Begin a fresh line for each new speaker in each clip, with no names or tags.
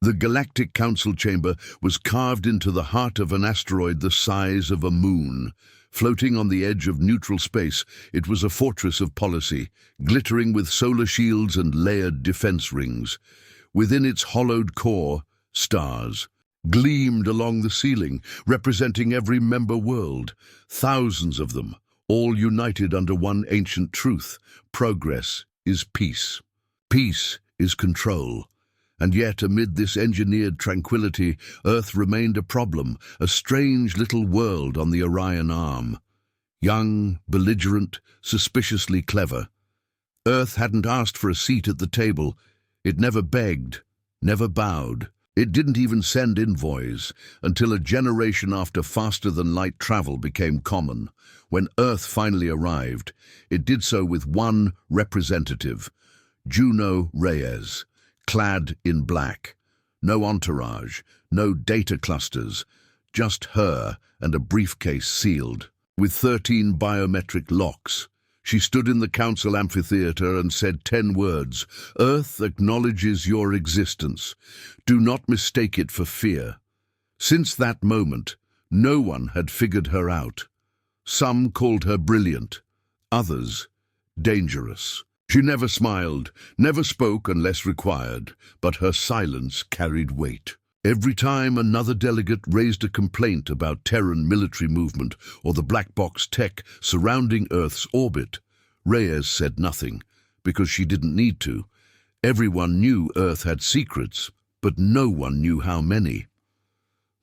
The Galactic Council chamber was carved into the heart of an asteroid the size of a moon. Floating on the edge of neutral space, it was a fortress of policy, glittering with solar shields and layered defense rings. Within its hollowed core, stars gleamed along the ceiling, representing every member world. Thousands of them, all united under one ancient truth: progress is peace. Peace is control. And yet, amid this engineered tranquility, Earth remained a problem, a strange little world on the Orion Arm. Young, belligerent, suspiciously clever. Earth hadn't asked for a seat at the table. It never begged, never bowed. It didn't even send envoys, until a generation after faster-than-light travel became common. When Earth finally arrived, it did so with one representative, Juno Reyes, clad in black. No entourage, no data clusters, just her and a briefcase sealed. With 13 biometric locks, she stood in the council amphitheater and said 10 words: "Earth acknowledges your existence. Do not mistake it for fear." Since that moment, no one had figured her out. Some called her brilliant, others dangerous. She never smiled, never spoke unless required, but her silence carried weight. Every time another delegate raised a complaint about Terran military movement or the black box tech surrounding Earth's orbit, Reyes said nothing, because she didn't need to. Everyone knew Earth had secrets, but no one knew how many.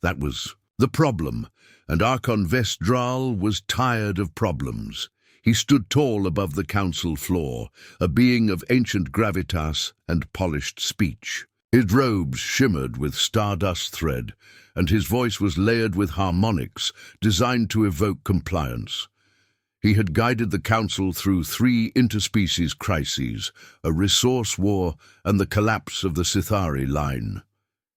That was the problem, and Archon Vestral was tired of problems. He stood tall above the council floor, a being of ancient gravitas and polished speech. His robes shimmered with stardust thread, and his voice was layered with harmonics designed to evoke compliance. He had guided the council through 3 interspecies crises, a resource war, and the collapse of the Sithari line.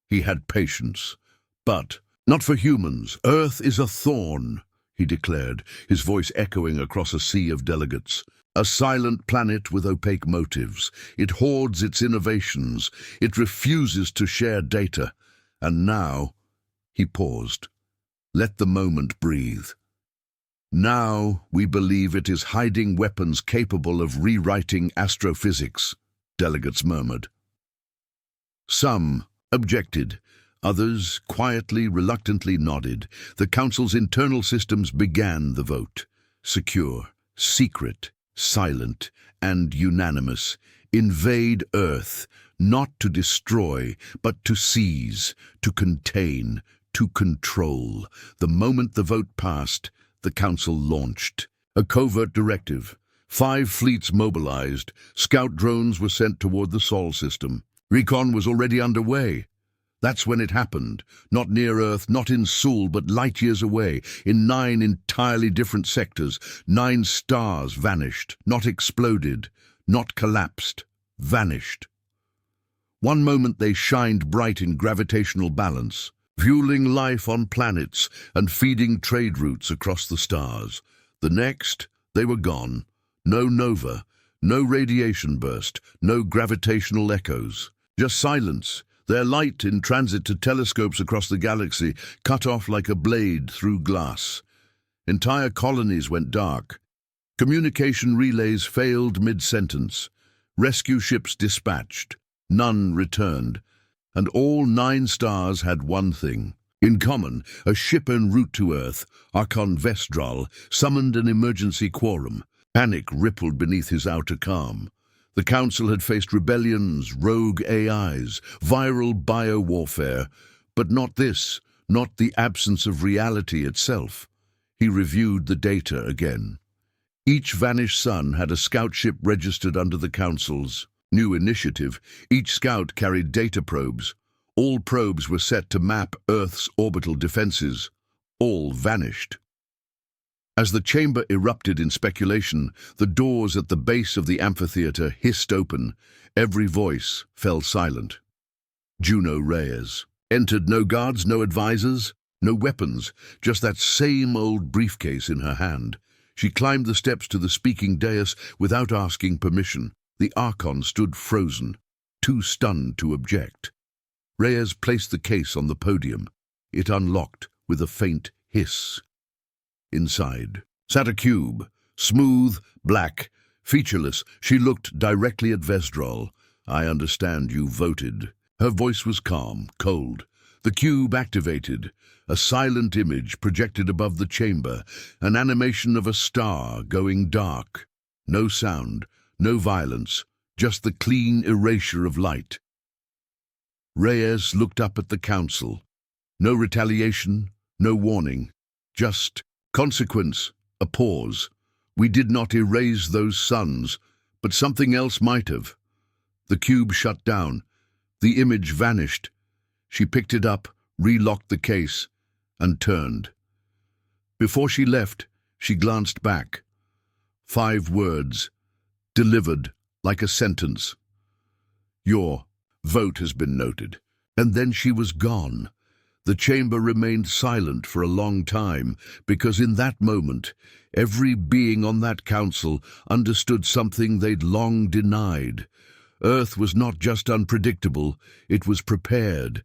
He had patience, but not for humans. Earth is a thorn, he declared, his voice echoing across a sea of delegates. A silent planet with opaque motives. It hoards its innovations. It refuses to share data. And now, he paused. Let the moment breathe. Now we believe it is hiding weapons capable of rewriting astrophysics, delegates murmured. Some objected. Others quietly, reluctantly nodded. The council's internal systems began the vote. Secure, secret, silent, and unanimous. Invade Earth, not to destroy, but to seize, to contain, to control. The moment the vote passed, the council launched. A covert directive. 5 fleets mobilized. Scout drones were sent toward the Sol system. Recon was already underway. That's when it happened. Not near Earth, not in Sul, but light years away, in 9 entirely different sectors. 9 stars vanished, not exploded, not collapsed, vanished. One moment they shined bright in gravitational balance, fueling life on planets and feeding trade routes across the stars. The next, they were gone. No nova, no radiation burst, no gravitational echoes. Just silence. Their light in transit to telescopes across the galaxy cut off like a blade through glass. Entire colonies went dark. Communication relays failed mid-sentence. Rescue ships dispatched. None returned. And all 9 stars had one thing in common: a ship en route to Earth, Archon Vestral, summoned an emergency quorum. Panic rippled beneath his outer calm. The council had faced rebellions, rogue AIs, viral biowarfare, but not this, not the absence of reality itself. He reviewed the data again. Each vanished sun had a scout ship registered under the council's new initiative. Each scout carried data probes. All probes were set to map Earth's orbital defenses. All vanished. As the chamber erupted in speculation, the doors at the base of the amphitheater hissed open. Every voice fell silent. Juno Reyes entered. No guards, no advisors, no weapons, just that same old briefcase in her hand. She climbed the steps to the speaking dais without asking permission. The Archon stood frozen, too stunned to object. Reyes placed the case on the podium. It unlocked with a faint hiss. Inside sat a cube, smooth, black, featureless. She looked directly at Vesdrol. "I understand you voted." Her voice was calm, cold. The cube activated. A silent image projected above the chamber, an animation of a star going dark. No sound, no violence, just the clean erasure of light. Reyes looked up at the council. No retaliation, no warning, just consequence, a pause. "We did not erase those suns, but something else might have." The cube shut down. The image vanished. She picked it up, relocked the case, and turned. Before she left, she glanced back. 5 words, delivered like a sentence. "Your vote has been noted." And then she was gone. The chamber remained silent for a long time, because in that moment, every being on that council understood something they'd long denied. Earth was not just unpredictable, it was prepared.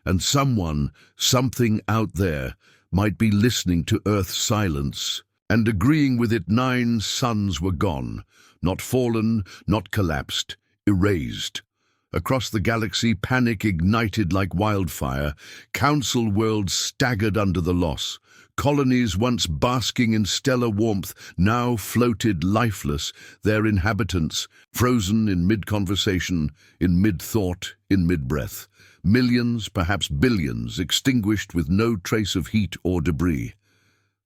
And someone, something out there, might be listening to Earth's silence and agreeing with it. 9 suns were gone, not fallen, not collapsed, erased. Across the galaxy, panic ignited like wildfire. Council worlds staggered under the loss. Colonies once basking in stellar warmth now floated lifeless, their inhabitants frozen in mid-conversation, in mid-thought, in mid-breath. Millions, perhaps billions, extinguished with no trace of heat or debris.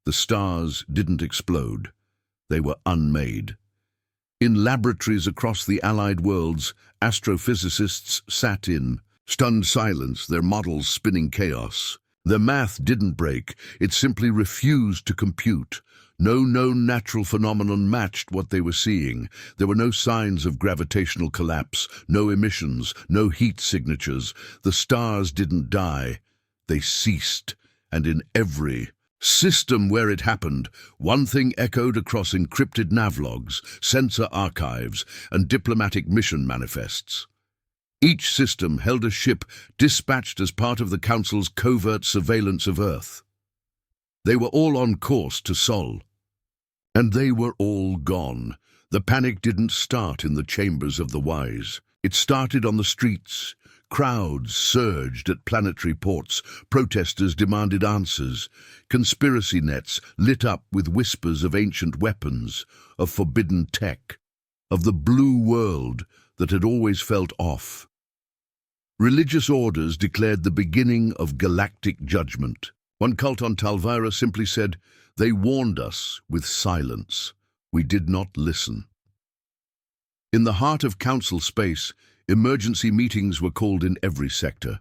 The stars didn't explode. They were unmade. In laboratories across the Allied worlds, astrophysicists sat in stunned silence, their models spinning chaos. The math didn't break, it simply refused to compute. No known natural phenomenon matched what they were seeing. There were no signs of gravitational collapse, no emissions, no heat signatures. The stars didn't die, they ceased. And in every system where it happened, one thing echoed across encrypted navlogs, sensor archives, and diplomatic mission manifests. Each system held a ship dispatched as part of the Council's covert surveillance of Earth. They were all on course to Sol. And they were all gone. The panic didn't start in the chambers of the wise. It started on the streets. Crowds surged at planetary ports. Protesters demanded answers. Conspiracy nets lit up with whispers of ancient weapons, of forbidden tech, of the blue world that had always felt off. Religious orders declared the beginning of galactic judgment. One cult on Talvira simply said, "They warned us with silence. We did not listen." In the heart of Council space, emergency meetings were called in every sector.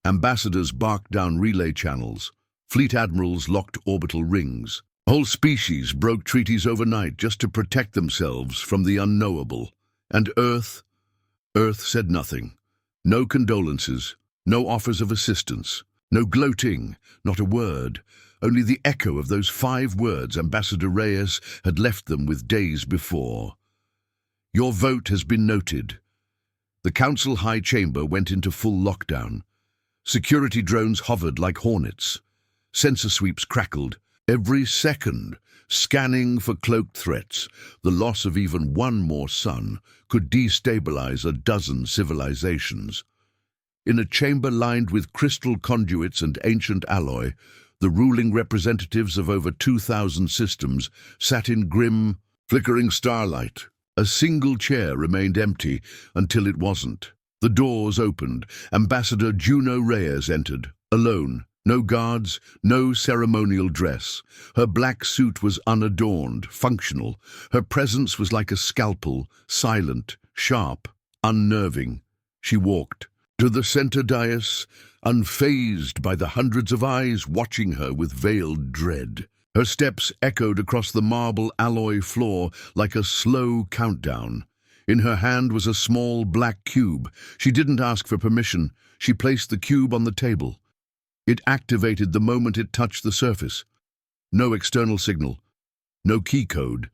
Ambassadors barked down relay channels. Fleet admirals locked orbital rings. Whole species broke treaties overnight just to protect themselves from the unknowable. And Earth said nothing. No condolences, no offers of assistance, no gloating, not a word. Only the echo of those 5 words Ambassador Reyes had left them with days before. "Your vote has been noted." The Council High Chamber went into full lockdown. Security drones hovered like hornets. Sensor sweeps crackled, every second, scanning for cloaked threats. The loss of even one more sun could destabilize a dozen civilizations. In a chamber lined with crystal conduits and ancient alloy, the ruling representatives of over 2,000 systems sat in grim, flickering starlight. A single chair remained empty until it wasn't. The doors opened. Ambassador Juno Reyes entered, alone. No guards, no ceremonial dress. Her black suit was unadorned, functional. Her presence was like a scalpel, silent, sharp, unnerving. She walked to the center dais, unfazed by the hundreds of eyes watching her with veiled dread. Her steps echoed across the marble alloy floor like a slow countdown. In her hand was a small black cube. She didn't ask for permission. She placed the cube on the table. It activated the moment it touched the surface. No external signal, no key code.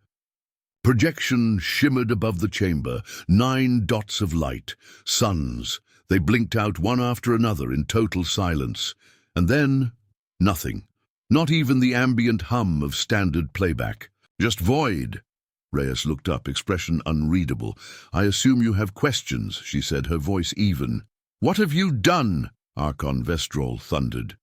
Projection shimmered above the chamber, 9 dots of light, suns. They blinked out one after another in total silence. And then, nothing. Not even the ambient hum of standard playback. Just void. Reyes looked up, expression unreadable. "I assume you have questions," she said, her voice even. "What have you done?" Archon Vestral thundered.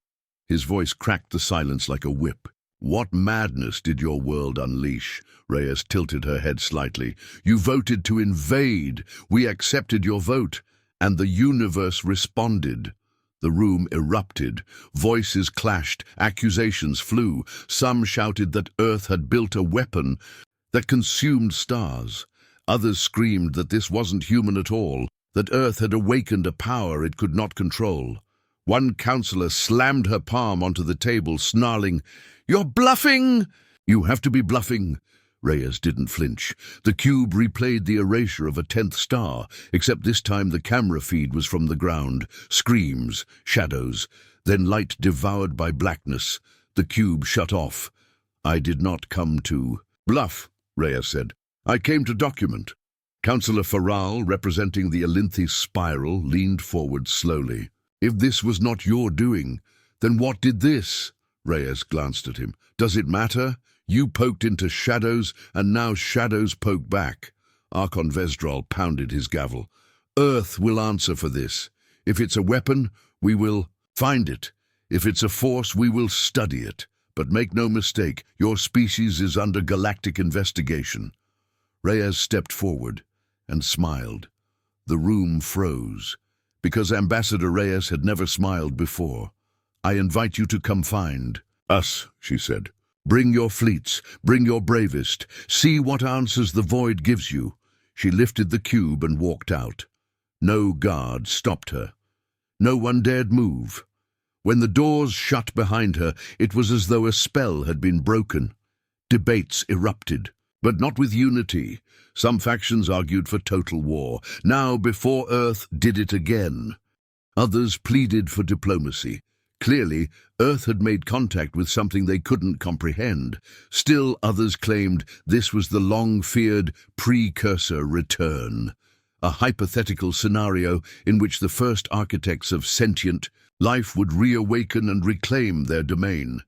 His voice cracked the silence like a whip. "What madness did your world unleash?" Reyes tilted her head slightly. "You voted to invade. We accepted your vote. And the universe responded." The room erupted. Voices clashed. Accusations flew. Some shouted that Earth had built a weapon that consumed stars. Others screamed that this wasn't human at all, that Earth had awakened a power it could not control. One counselor slammed her palm onto the table, snarling, "You're bluffing!" "You have to be bluffing." Reyes didn't flinch. The cube replayed the erasure of a 10th star, except this time the camera feed was from the ground. Screams, shadows, then light devoured by blackness. The cube shut off. "I did not come to bluff," Reyes said. "I came to document." Councillor Faral, representing the Alinthi spiral, leaned forward slowly. "If this was not your doing, then what did this?" Reyes glanced at him. "Does it matter? You poked into shadows, and now shadows poke back." Archon Vestral pounded his gavel. "Earth will answer for this. If it's a weapon, we will find it. If it's a force, we will study it. But make no mistake, your species is under galactic investigation." Reyes stepped forward and smiled. The room froze, because Ambassador Reyes had never smiled before. "I invite you to come find us," she said. "Bring your fleets, bring your bravest. See what answers the void gives you." She lifted the cube and walked out. No guard stopped her. No one dared move. When the doors shut behind her, it was as though a spell had been broken. Debates erupted, but not with unity. Some factions argued for total war. Now, before Earth did it again. Others pleaded for diplomacy. Clearly, Earth had made contact with something they couldn't comprehend. Still, others claimed this was the long-feared precursor return, a hypothetical scenario in which the first architects of sentient life would reawaken and reclaim their domain.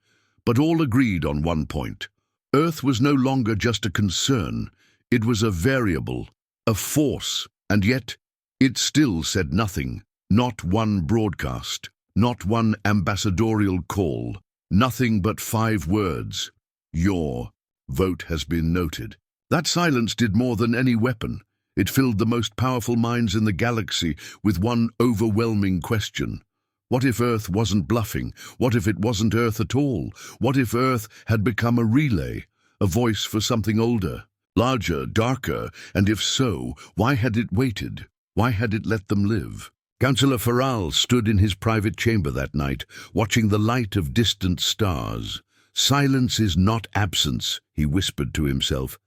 But all agreed on one point. Earth was no longer just a concern. It was a variable, a force, and yet it still said nothing. Not one broadcast. Not one ambassadorial call, nothing but 5 words. "Your vote has been noted." That silence did more than any weapon. It filled the most powerful minds in the galaxy with one overwhelming question. What if Earth wasn't bluffing? What if it wasn't Earth at all? What if Earth had become a relay, a voice for something older, larger, darker? And if so, why had it waited? Why had it let them live? Councillor Faral stood in his private chamber that night, watching the light of distant stars. "Silence is not absence," he whispered to himself.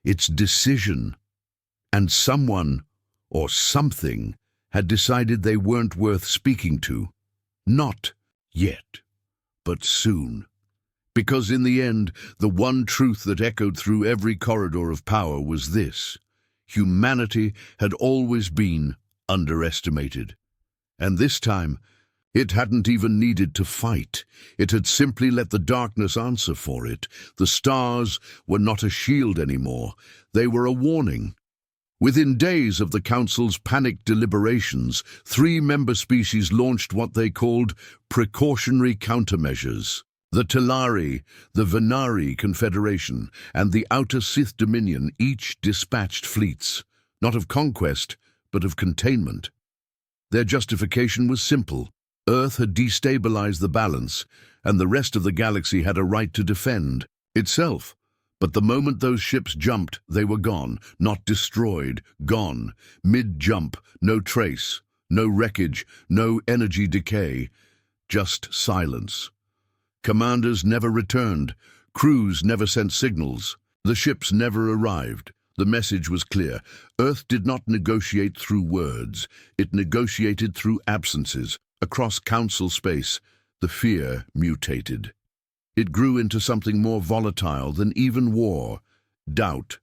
"It's decision." And someone, or something, had decided they weren't worth speaking to. Not yet, but soon. Because in the end, the one truth that echoed through every corridor of power was this: humanity had always been underestimated. And this time, it hadn't even needed to fight. It had simply let the darkness answer for it. The stars were not a shield anymore. They were a warning. Within days of the Council's panicked deliberations, 3 member species launched what they called precautionary countermeasures. The Telari, the Venari Confederation, and the Outer Sith Dominion each dispatched fleets, not of conquest, but of containment. Their justification was simple. Earth had destabilized the balance, and the rest of the galaxy had a right to defend itself. But the moment those ships jumped, they were gone, not destroyed, gone. Mid-jump, no trace, no wreckage, no energy decay, just silence. Commanders never returned, crews never sent signals, the ships never arrived. The message was clear. Earth did not negotiate through words. It negotiated through absences. Across Council space, the fear mutated. It grew into something more volatile than even war. Doubt.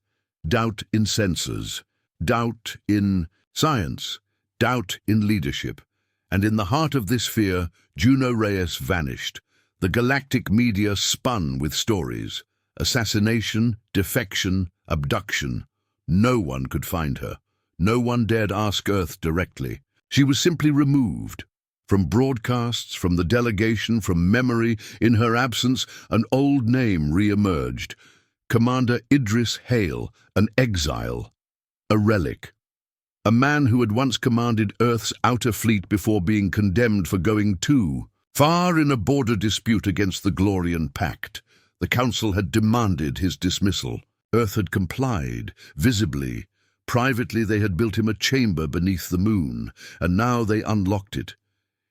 Doubt in sensors. Doubt in science. doubt in leadership. And in the heart of this fear, Juno Reyes vanished. The galactic media spun with stories. Assassination, defection, abduction. No one could find her. No one dared ask Earth directly. She was simply removed. From broadcasts, from the delegation, from memory, in her absence, an old name re-emerged. Commander Idris Hale, an exile, a relic. A man who had once commanded Earth's outer fleet before being condemned for going too far in a border dispute against the Glorian Pact. The Council had demanded his dismissal. Earth had complied, visibly. Privately they had built him a chamber beneath the moon, and now they unlocked it.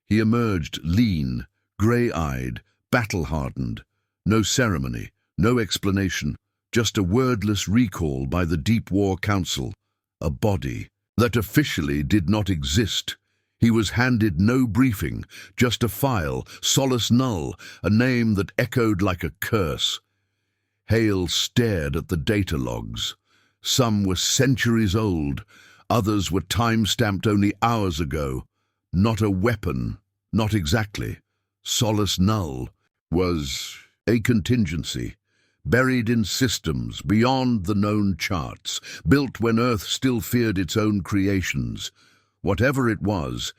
He emerged lean, grey-eyed, battle-hardened. No ceremony, no explanation, just a wordless recall by the Deep War Council. A body that officially did not exist. He was handed no briefing, just a file, solace null, a name that echoed like a curse. Hale stared at the data logs. Some were centuries old, others were time-stamped only hours ago. Not a weapon, not exactly. Solace null was a contingency, buried in systems beyond the known charts, built when Earth still feared its own creations. Whatever it was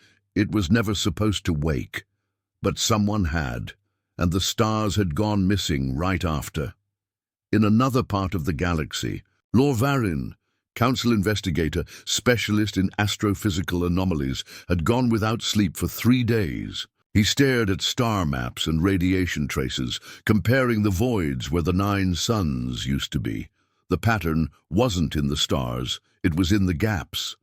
never supposed to wake. But someone had, and the stars had gone missing right after. In another part of the galaxy, Lorvarin, Council investigator, specialist in astrophysical anomalies, had gone without sleep for 3 days. He stared at star maps and radiation traces, comparing the voids where the 9 suns used to be. The pattern wasn't in the stars, it was in the gaps.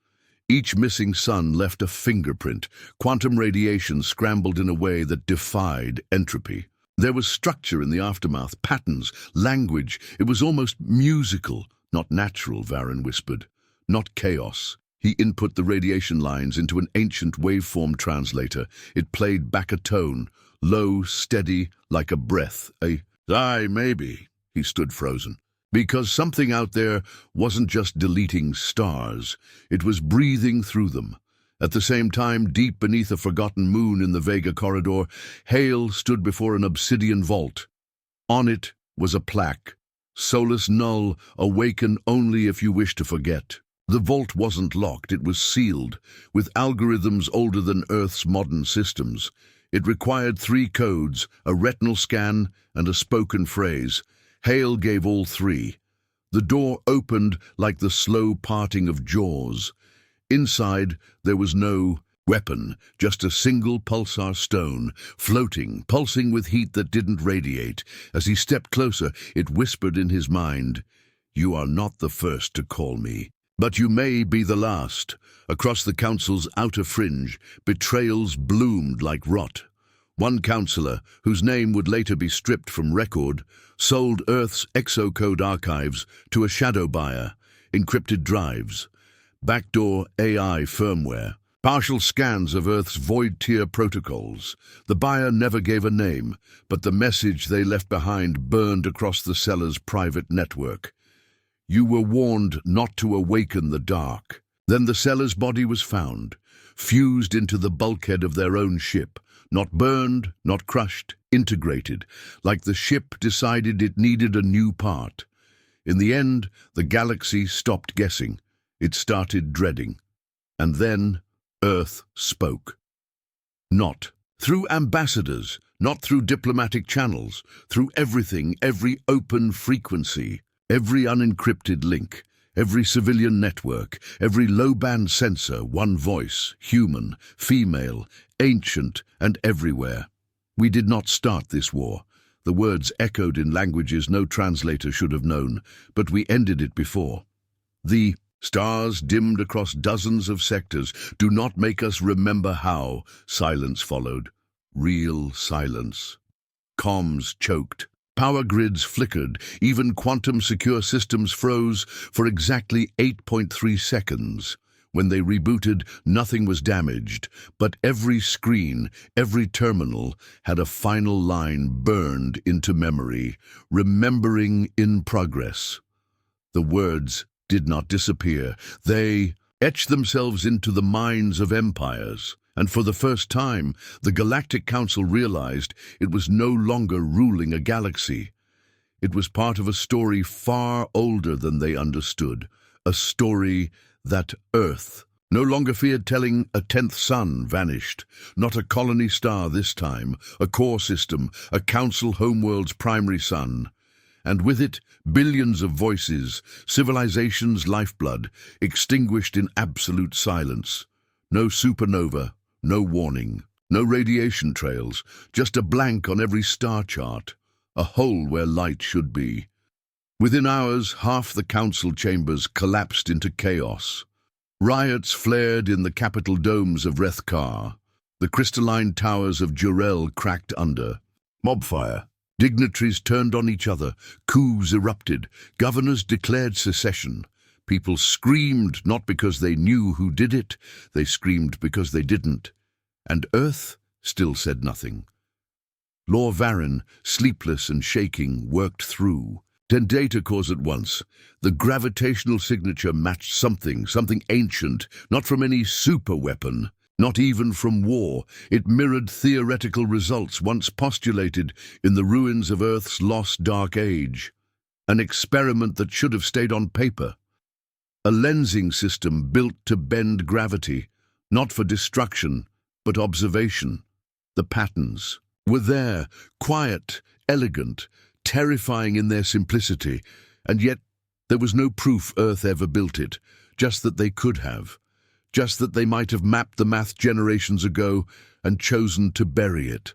Each missing sun left a fingerprint. Quantum radiation scrambled in a way that defied entropy. There was structure in the aftermath, patterns, language. It was almost musical. Not natural, Varin whispered. Not chaos. He input the radiation lines into an ancient waveform translator. It played back a tone, low, steady, like a breath. Aye, maybe. He stood frozen. Because something out there wasn't just deleting stars. It was breathing through them. At the same time, deep beneath a forgotten moon in the Vega corridor, Hale stood before an obsidian vault. On it was a plaque. Solus null, awaken only if you wish to forget. The vault wasn't locked, it was sealed, with algorithms older than Earth's modern systems. It required 3 codes, a retinal scan, and a spoken phrase. Hale gave all 3. The door opened like the slow parting of jaws. Inside, there was no weapon, just a single pulsar stone, floating, pulsing with heat that didn't radiate. As he stepped closer, it whispered in his mind, "You are not the first to call me, but you may be the last." Across the Council's outer fringe, betrayals bloomed like rot. One councillor, whose name would later be stripped from record, sold Earth's exocode archives to a shadow buyer, encrypted drives, backdoor AI firmware, partial scans of Earth's void-tier protocols. The buyer never gave a name, but the message they left behind burned across the seller's private network. You were warned not to awaken the dark. Then the seller's body was found, fused into the bulkhead of their own ship, not burned, not crushed, integrated, like the ship decided it needed a new part. In the end, the galaxy stopped guessing. It started dreading. And then Earth spoke. Not through ambassadors, not through diplomatic channels, through everything, every open frequency, every unencrypted link, every civilian network, every low-band sensor, one voice, human, female, ancient, and everywhere. We did not start this war. The words echoed in languages no translator should have known, but we ended it before. The stars dimmed across dozens of sectors. Do not make us remember how. Silence followed. Real silence. Comms choked. Power grids flickered. Even quantum-secure systems froze for exactly 8.3 seconds. When they rebooted, nothing was damaged, but every screen, every terminal had a final line burned into memory, remembering in progress. The words did not disappear. They etched themselves into the minds of empires. And for the first time, the Galactic Council realized it was no longer ruling a galaxy. It was part of a story far older than they understood, a story that Earth no longer feared telling. A 10th sun vanished, not a colony star this time, a core system, a council homeworld's primary sun. And with it, billions of voices, civilization's lifeblood, extinguished in absolute silence. No supernova, no warning, no radiation trails, just a blank on every star chart, a hole where light should be. Within hours, half the council chambers collapsed into chaos. Riots flared in the capital domes of Rethkar. The crystalline towers of Jurel cracked under. Mobfire. Dignitaries turned on each other. Coups erupted. Governors declared secession. People screamed not because they knew who did it, they screamed because they didn't. And Earth still said nothing. Lord Varin, sleepless and shaking, worked through. 10 data cores at once. The gravitational signature matched something ancient, not from any super weapon, not even from war. It mirrored theoretical results once postulated in the ruins of Earth's lost dark age. An experiment that should have stayed on paper. A lensing system built to bend gravity, not for destruction, but observation. The patterns were there, quiet, elegant, terrifying in their simplicity, and yet there was no proof Earth ever built it, just that they could have, just that they might have mapped the math generations ago and chosen to bury it.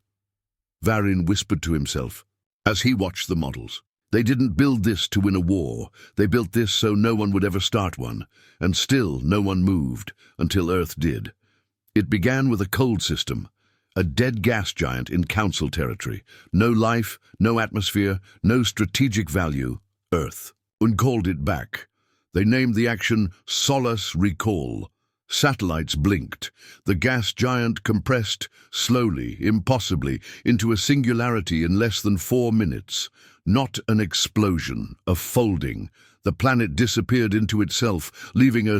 Varin whispered to himself as he watched the models. They didn't build this to win a war. They built this so no one would ever start one, and still no one moved until Earth did. It began with a cold system, a dead gas giant in council territory. No life, no atmosphere, no strategic value. Earth. And called it back. They named the action Solace Recall. Satellites blinked. The gas giant compressed, slowly, impossibly, into a singularity in less than 4 minutes. Not an explosion, a folding. The planet disappeared into itself, leaving a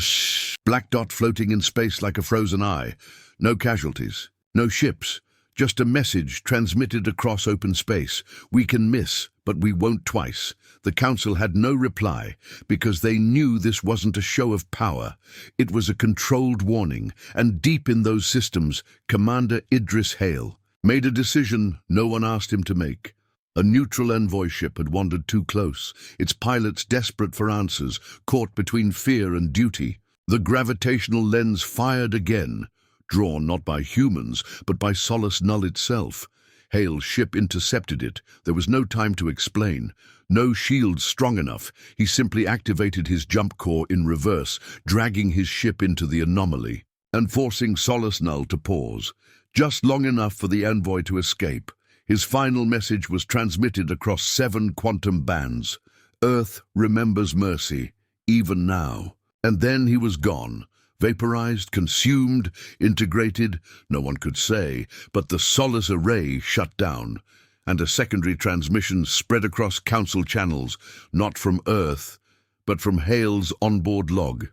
black dot floating in space like a frozen eye. No casualties, no ships, just a message transmitted across open space. We can miss, but we won't twice. The Council had no reply, because they knew this wasn't a show of power. It was a controlled warning, and deep in those systems, Commander Idris Hale made a decision no one asked him to make. A neutral envoy ship had wandered too close, its pilots desperate for answers, caught between fear and duty. The gravitational lens fired again, drawn not by humans, but by Solace Null itself. Hale's ship intercepted it. There was no time to explain. No shields strong enough. He simply activated his jump core in reverse, dragging his ship into the anomaly, and forcing Solace Null to pause, just long enough for the envoy to escape. His final message was transmitted across 7 quantum bands. Earth remembers mercy, even now. And then he was gone. Vaporized, consumed, integrated, no one could say, but the Solace array shut down, and a secondary transmission spread across Council channels, not from Earth, but from Hale's onboard log.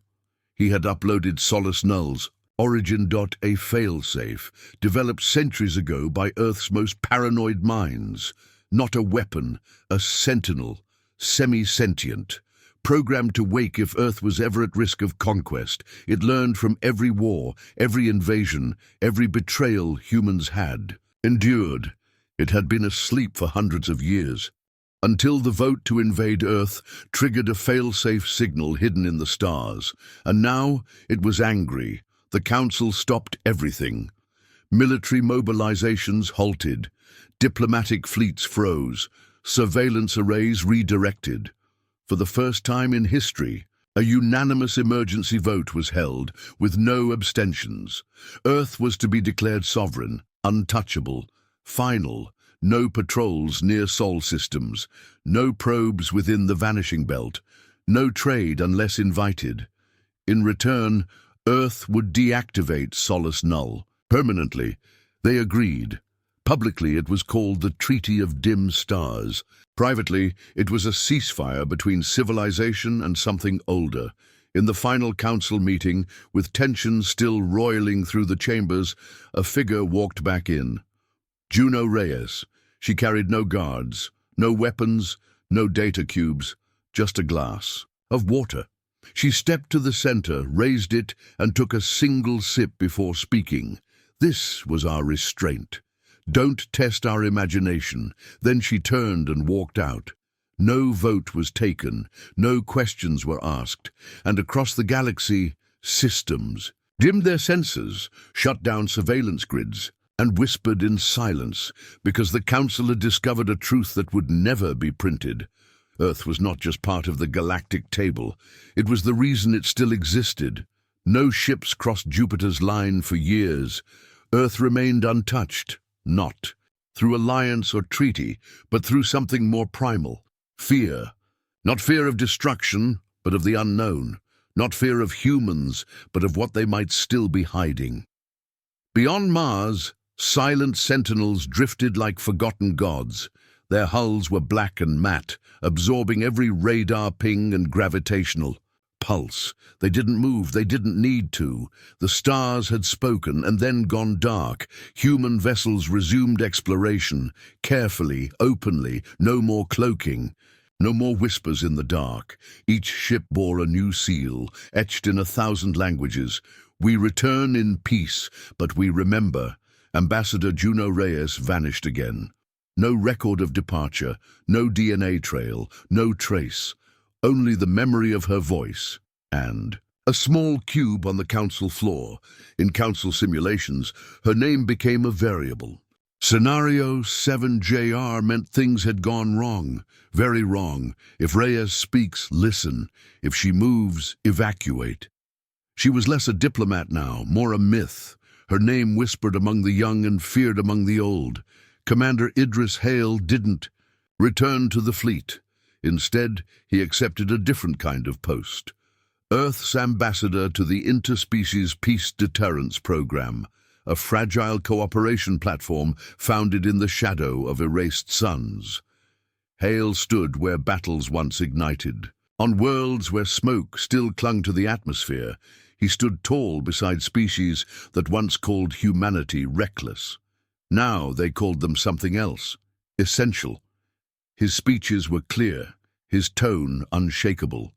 He had uploaded Solace Null's Origin.a failsafe, developed centuries ago by Earth's most paranoid minds. Not a weapon, a sentinel, semi-sentient. Programmed to wake if Earth was ever at risk of conquest. It learned from every war, every invasion, every betrayal humans had endured. It had been asleep for hundreds of years, until the vote to invade Earth triggered a failsafe signal hidden in the stars. And now it was angry. The Council stopped everything. Military mobilizations halted. Diplomatic fleets froze. Surveillance arrays redirected. For the first time in history, a unanimous emergency vote was held, with no abstentions. Earth was to be declared sovereign, untouchable, final. No patrols near Sol systems, no probes within the vanishing belt, no trade unless invited. In return, Earth would deactivate Solace Null permanently. They agreed. Publicly, it was called the Treaty of Dim Stars. Privately, it was a ceasefire between civilization and something older. In the final council meeting, with tension still roiling through the chambers, a figure walked back in. Juno Reyes. She carried no guards, no weapons, no data cubes, just a glass of water. She stepped to the center, raised it, and took a single sip before speaking. This was our restraint. Don't test our imagination. Then she turned and walked out. No vote was taken, no questions were asked, and across the galaxy, systems dimmed their senses, shut down surveillance grids, and whispered in silence because the Council had discovered a truth that would never be printed. Earth was not just part of the galactic table, it was the reason it still existed. No ships crossed Jupiter's line for years. Earth remained untouched, not through alliance or treaty, but through something more primal. Fear. Not fear of destruction, but of the unknown. Not fear of humans, but of what they might still be hiding. Beyond Mars, silent sentinels drifted like forgotten gods. Their hulls were black and matte, absorbing every radar ping and gravitational pulse. They didn't move, they didn't need to. The stars had spoken and then gone dark. Human vessels resumed exploration, carefully, openly, no more cloaking. No more whispers in the dark. Each ship bore a new seal, etched in 1,000 languages. We return in peace, but we remember. Ambassador Juno Reyes vanished again. No record of departure, no DNA trail, no trace. Only the memory of her voice. And a small cube on the council floor. In council simulations, her name became a variable. Scenario 7JR meant things had gone wrong, very wrong. If Reyes speaks, listen. If she moves, evacuate. She was less a diplomat now, more a myth. Her name whispered among the young and feared among the old. Commander Idris Hale didn't return to the fleet. Instead, he accepted a different kind of post. Earth's ambassador to the Interspecies Peace Deterrence Program, a fragile cooperation platform founded in the shadow of erased suns. Hale stood where battles once ignited. On worlds where smoke still clung to the atmosphere, he stood tall beside species that once called humanity reckless. Now they called them something else, essential. His speeches were clear, his tone unshakable.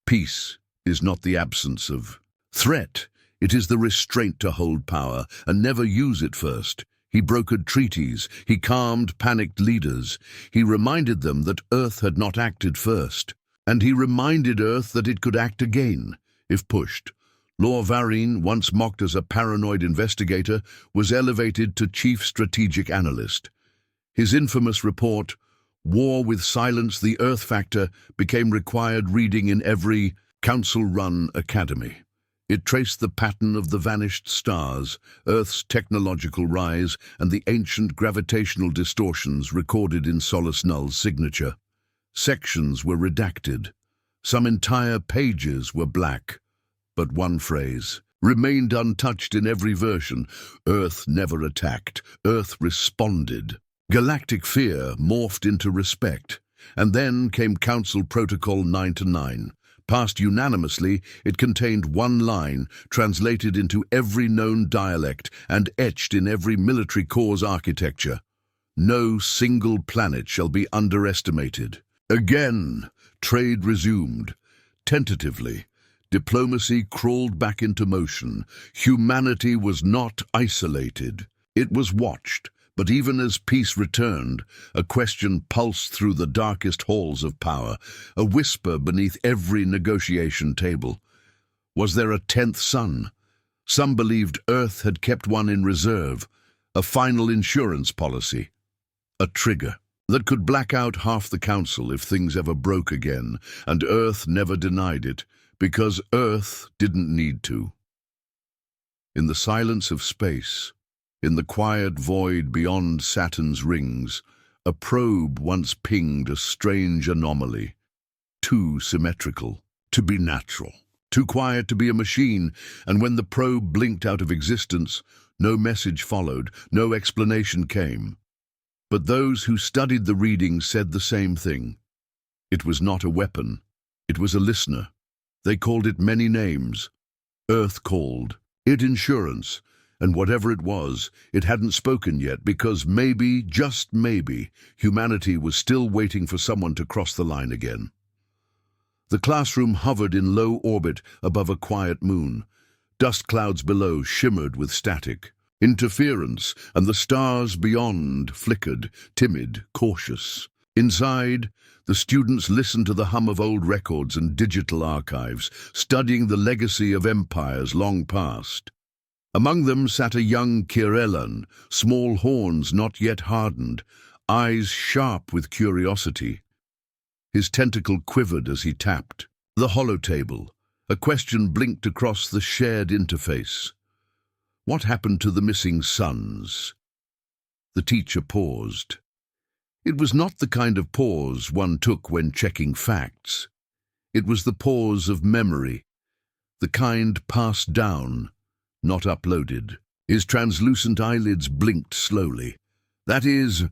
Peace is not the absence of threat. It is the restraint to hold power and never use it first. He brokered treaties. He calmed panicked leaders. He reminded them that Earth had not acted first. And he reminded Earth that it could act again, if pushed. Lor Varine, once mocked as a paranoid investigator, was elevated to chief strategic analyst. His infamous report, War with Silence, the Earth Factor, became required reading in every council-run academy. It traced the pattern of the vanished stars, Earth's technological rise, and the ancient gravitational distortions recorded in Solus Null's signature. Sections were redacted. Some entire pages were black. But one phrase remained untouched in every version. Earth never attacked. Earth responded. Galactic fear morphed into respect. And then came Council Protocol 9-9. Passed unanimously, it contained one line, translated into every known dialect and etched in every military corps architecture. No single planet shall be underestimated. Again, trade resumed. Tentatively, diplomacy crawled back into motion. Humanity was not isolated. It was watched. But even as peace returned, a question pulsed through the darkest halls of power, a whisper beneath every negotiation table. Was there a 10th sun? Some believed Earth had kept one in reserve, a final insurance policy, a trigger that could black out half the council if things ever broke again, and Earth never denied it, because Earth didn't need to. In the silence of space, in the quiet void beyond Saturn's rings, a probe once pinged a strange anomaly. Too symmetrical to be natural, too quiet to be a machine, and when the probe blinked out of existence, no message followed, no explanation came. But those who studied the reading said the same thing. It was not a weapon, it was a listener, They called it many names. Earth called. It insurance. And whatever it was, it hadn't spoken yet because maybe, just maybe, humanity was still waiting for someone to cross the line again. The classroom hovered in low orbit above a quiet moon. Dust clouds below shimmered with static. Interference, and the stars beyond flickered, timid, cautious. Inside, the students listened to the hum of old records and digital archives, studying the legacy of empires long past. Among them sat a young Kirelan, small horns not yet hardened, eyes sharp with curiosity. His tentacle quivered as he tapped. The holotable. A question blinked across the shared interface. What happened to the missing sons? The teacher paused. It was not the kind of pause one took when checking facts. It was the pause of memory, the kind passed down, not uploaded. His translucent eyelids blinked slowly. That is,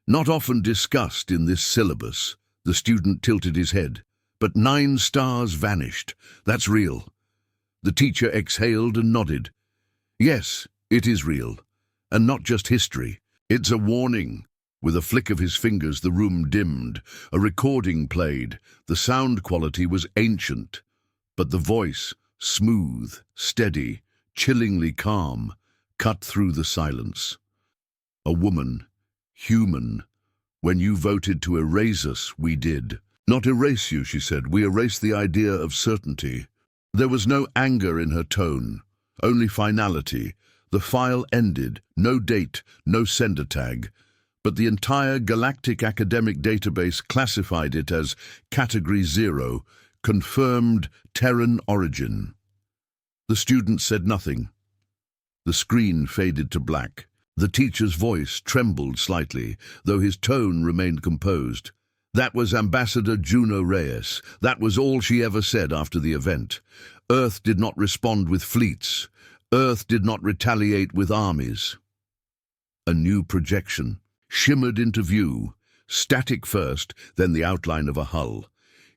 not often discussed in this syllabus. The student tilted his head. But 9 stars vanished. That's real. The teacher exhaled and nodded. Yes, it is real. And not just history. It's a warning. With a flick of his fingers, the room dimmed. A recording played. The sound quality was ancient. But the voice, smooth, steady, chillingly calm, cut through the silence. A woman, human. When you voted to erase us, we did. Not erase you, she said. We erased the idea of certainty. There was no anger in her tone, only finality. The file ended, no date, no sender tag. But the entire Galactic academic database classified it as Category 0, confirmed Terran origin. The student said nothing. The screen faded to black. The teacher's voice trembled slightly, though his tone remained composed. That was Ambassador Juno Reyes. That was all she ever said after the event. Earth did not respond with fleets. Earth did not retaliate with armies. A new projection shimmered into view, static first, then the outline of a hull.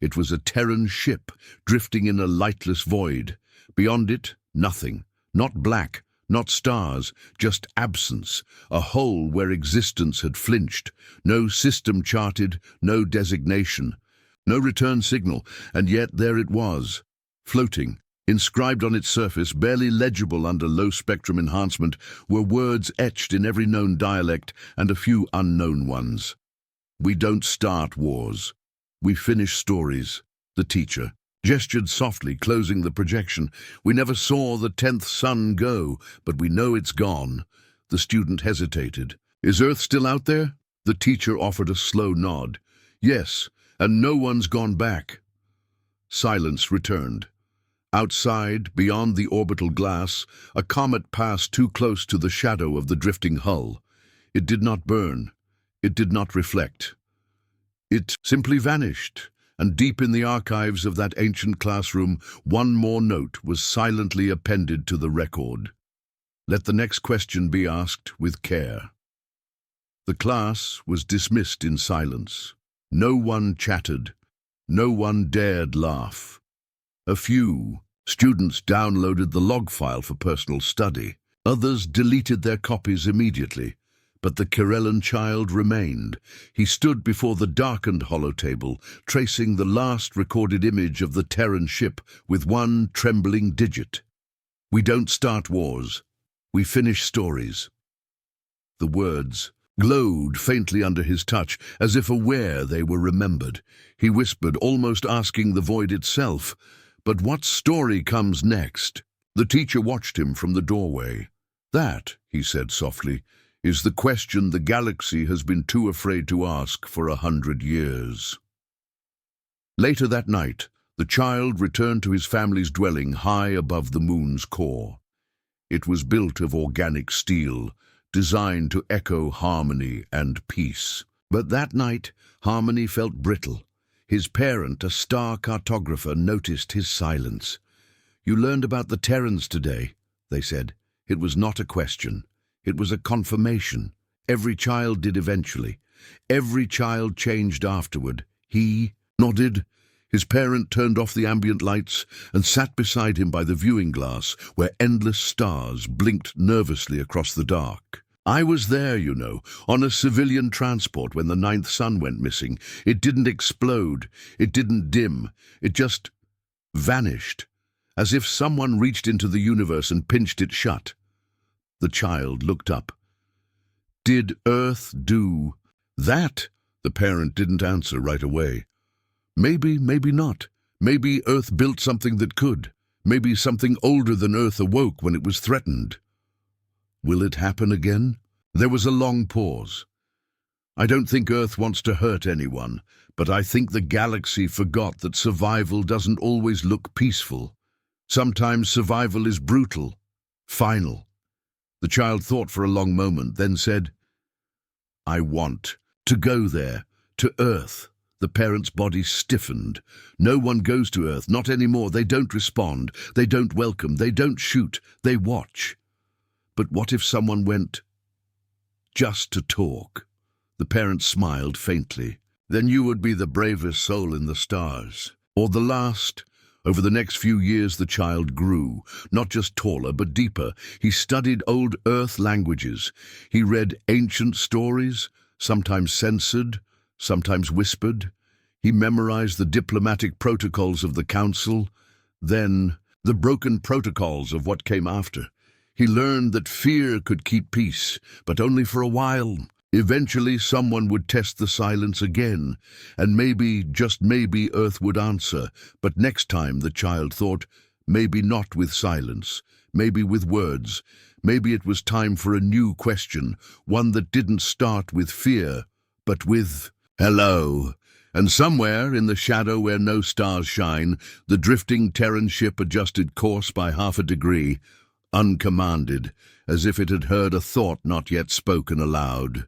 It was a Terran ship, drifting in a lightless void. Beyond it, nothing. Not black, not stars, just absence, a hole where existence had flinched. No system charted, no designation, no return signal, and yet there it was, floating. Inscribed on its surface, barely legible under low-spectrum enhancement, were words etched in every known dialect and a few unknown ones. We don't start wars. We finish stories. The teacher gestured softly, closing the projection. We never saw the 10th sun go, but we know it's gone. The student hesitated. Is Earth still out there? The teacher offered a slow nod. Yes, and no one's gone back. Silence returned. Outside, beyond the orbital glass, a comet passed too close to the shadow of the drifting hull. It did not burn. It did not reflect. It simply vanished, and deep in the archives of that ancient classroom, one more note was silently appended to the record. Let the next question be asked with care. The class was dismissed in silence. No one chattered. No one dared laugh. A few students downloaded the log file for personal study. Others deleted their copies immediately. But the Kirelan child remained. He stood before the darkened holotable, tracing the last recorded image of the Terran ship with one trembling digit. We don't start wars. We finish stories. The words glowed faintly under his touch, as if aware they were remembered. He whispered, almost asking the void itself, "But what story comes next?" The teacher watched him from the doorway. "That," he said softly, "is the question the galaxy has been too afraid to ask for 100 years." Later that night, the child returned to his family's dwelling high above the moon's core. It was built of organic steel, designed to echo harmony and peace. But that night, harmony felt brittle. His parent, a star cartographer, noticed his silence. "You learned about the Terrans today," they said. It was not a question. It was a confirmation. Every child did eventually. Every child changed afterward. He nodded, His parent turned off the ambient lights and sat beside him by the viewing glass, where endless stars blinked nervously across the dark. I was there, you know, on a civilian transport when the ninth sun went missing. It didn't explode, it didn't dim, it just vanished, as if someone reached into the universe and pinched it shut. The child looked up. Did Earth do that? The parent didn't answer right away. Maybe, maybe not. Maybe Earth built something that could. Maybe something older than Earth awoke when it was threatened. Will it happen again? There was a long pause. I don't think Earth wants to hurt anyone, but I think the galaxy forgot that survival doesn't always look peaceful. Sometimes survival is brutal, final. The child thought for a long moment, then said, I want to go there, to Earth. The parent's body stiffened. No one goes to Earth, not anymore. They don't respond. They don't welcome. They don't shoot. They watch. But what if someone went just to talk? The parent smiled faintly. Then you would be the bravest soul in the stars. Or the last. Over the next few years the child grew, not just taller but deeper. He studied old Earth languages. He read ancient stories, sometimes censored, sometimes whispered. He memorized the diplomatic protocols of the Council, then the broken protocols of what came after. He learned that fear could keep peace, but only for a while. Eventually someone would test the silence again, and maybe, just maybe, Earth would answer. But next time, the child thought, maybe not with silence, maybe with words. Maybe it was time for a new question, one that didn't start with fear, but with hello. And somewhere, in the shadow where no stars shine, the drifting Terran ship adjusted course by 1/2 degree, uncommanded, as if it had heard a thought not yet spoken aloud.